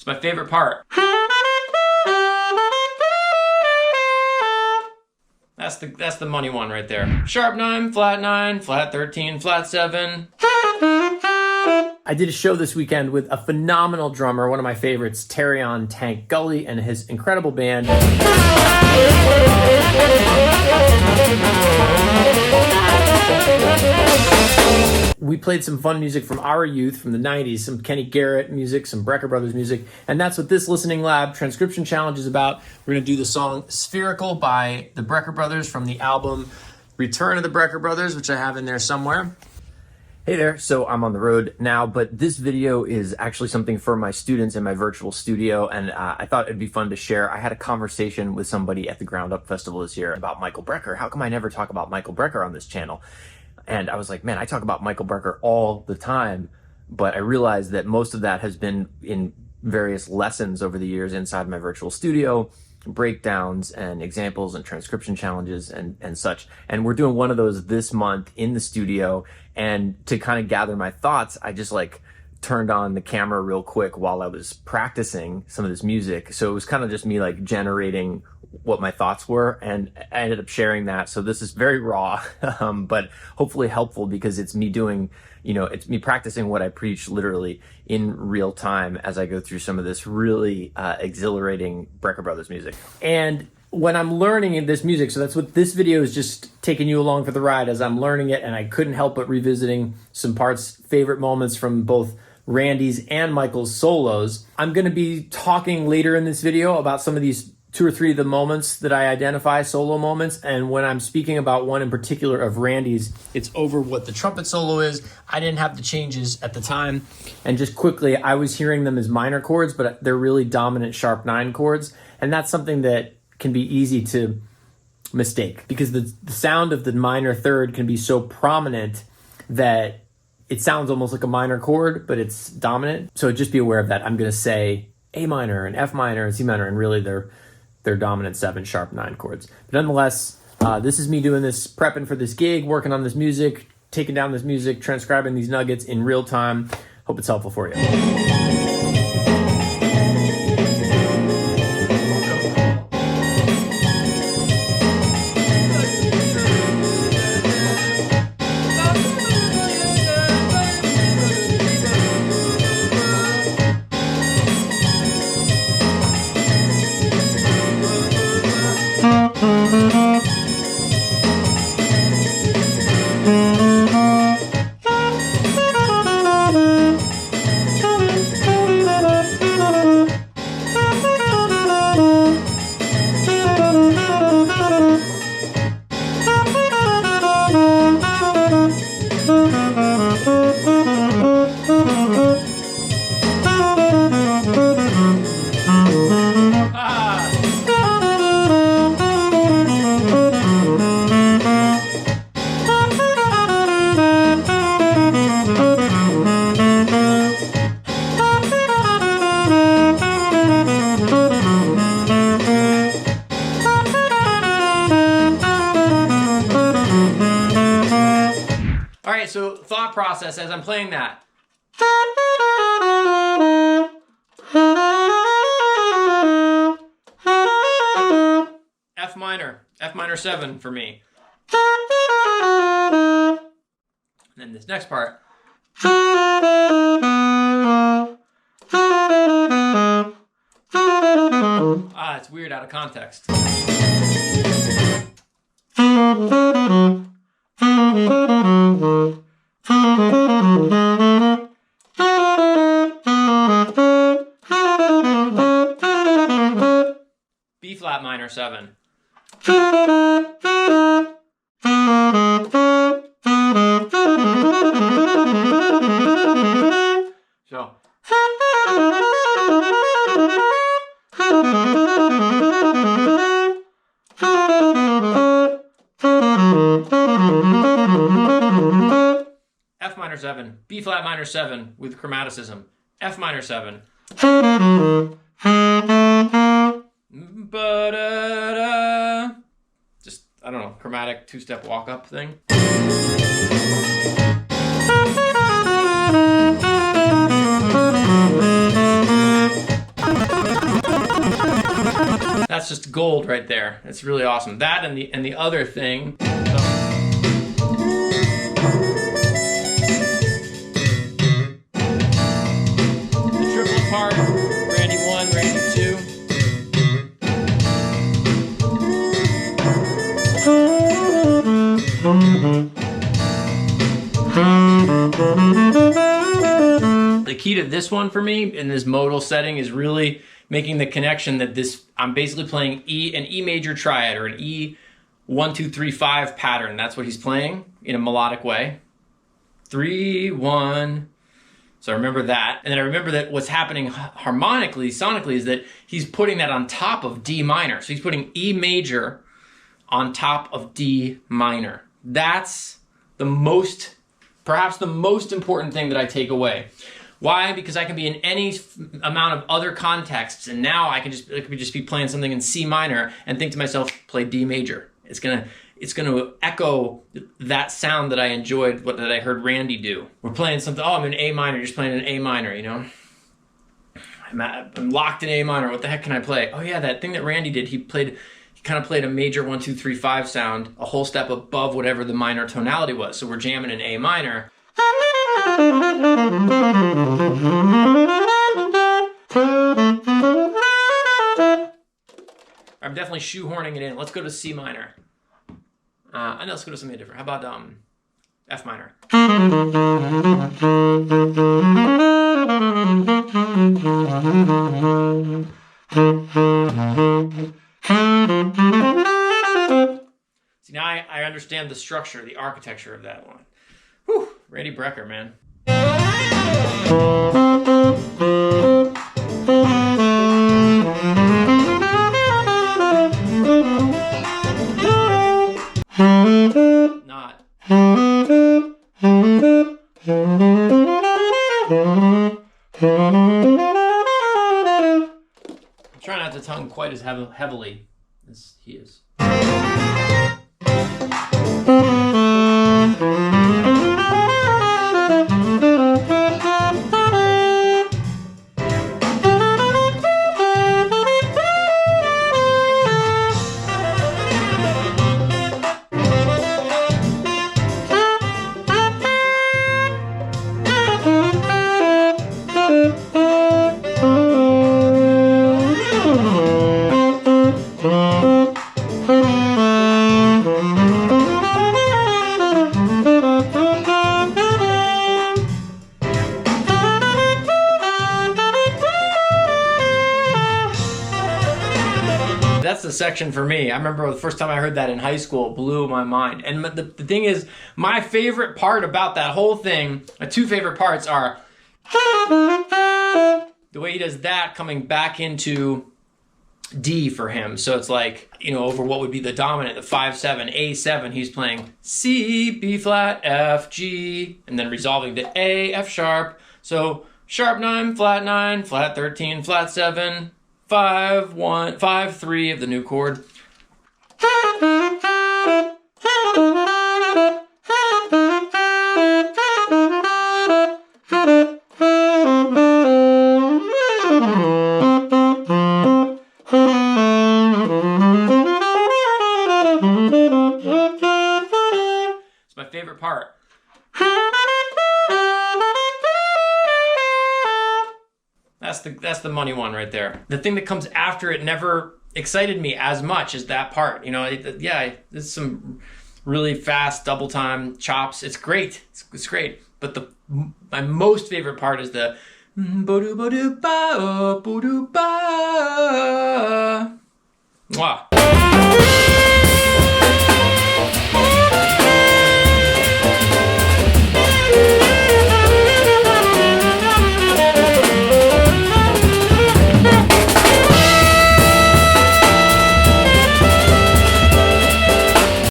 It's my favorite part. That's the money one right there. Sharp 9, flat 13, flat 7. I did a show this weekend with a phenomenal drummer, one of my favorites, Terry on Tank Gully, and his incredible band. We played some fun music from our youth, from the 90s, some Kenny Garrett music, some Brecker Brothers music, and that's what this Listening Lab Transcription Challenge is about. We're going to do the song Spherical by the Brecker Brothers from the album Return of the Brecker Brothers, which I have in there somewhere. Hey there, so I'm on the road now, but this video is actually something for my students in my virtual studio, and I thought it'd be fun to share. I had a conversation with somebody at the Ground Up Festival this year about Michael Brecker. How come I never talk about Michael Brecker on this channel? And I was like, man, I talk about Michael Brecker all the time, but I realized that most of that has been in various lessons over the years inside my virtual studio, breakdowns and examples and transcription challenges and such. And we're doing one of those this month in the studio. And to kind of gather my thoughts, I just like turned on the camera real quick while I was practicing some of this music. So it was kind of just me like generating what my thoughts were, and I ended up sharing that. So this is very raw, but hopefully helpful because it's me doing, it's me practicing what I preach literally in real time as I go through some of this really exhilarating Brecker Brothers music. And when I'm learning this music, so that's what this video is, just taking you along for the ride as I'm learning it, and I couldn't help but revisiting some parts, favorite moments from both Randy's and Michael's solos. I'm going to be talking later in this video about some of these 2 or 3 of the moments that I identify, solo moments, and when I'm speaking about one in particular of Randy's, it's over what the trumpet solo is. I didn't have the changes at the time, and just quickly, I was hearing them as minor chords, but they're really dominant sharp 9 chords, and that's something that can be easy to mistake because the sound of the minor third can be so prominent that it sounds almost like a minor chord, but it's dominant. So just be aware of that. I'm going to say A minor and F minor and C minor, and really they're dominant 7 sharp 9 chords. But nonetheless, this is me doing this, prepping for this gig, working on this music, taking down this music, transcribing these nuggets in real time. Hope it's helpful for you. All right, so thought process as I'm playing that. F minor 7 for me. And then this next part. It's weird out of context. B flat minor 7. So F minor 7, B flat minor 7 with chromaticism, F minor 7. Just, I don't know, chromatic 2-step walk-up thing. just gold right there. It's really awesome. That and the other thing. The triplet part, Randy 1, Randy 2. The key to this one for me in this modal setting is really making the connection that I'm basically playing an E major triad, or an E 1, 2, 3, 5 pattern. That's what he's playing in a melodic way. 3, 1. So I remember that. And then I remember that what's happening harmonically, sonically, is that he's putting that on top of D minor. So he's putting E major on top of D minor. That's perhaps the most important thing that I take away. Why? Because I can be in any amount of other contexts, and now I could just be playing something in C minor and think to myself, play D major. It's gonna echo that sound that I enjoyed, that I heard Randy do. We're playing something, I'm in A minor, just playing in A minor, you know? I'm locked in A minor, what the heck can I play? Oh yeah, that thing that Randy did, he kind of played a major 1, 2, 3, 5 sound, a whole step above whatever the minor tonality was. So we're jamming in A minor. I'm definitely shoehorning it in. Let's go to C minor. I know, let's go to something different. How about F minor? See, now I understand the structure, the architecture of that one. Whew, Randy Brecker, man. Not. Try not to tongue quite as heavily as he is. That's the section for me. I remember the first time I heard that in high school, it blew my mind. And the thing is, my favorite part about that whole thing, my two favorite parts are the way he does that coming back into D for him. So it's like, you know, over what would be the dominant, the 5-7, A7, he's playing C, B flat, F, G, and then resolving to A, F sharp. So sharp 9, flat 13, flat 7, 5, 1, 5, 3 of the new chord. It's my favorite part. That's the money one right there. The thing that comes after it never excited me as much as that part. You know, it's some really fast double time chops. It's great. It's great. But my most favorite part is the bo-do-bo-do-ba, bo-do-ba. Mwah.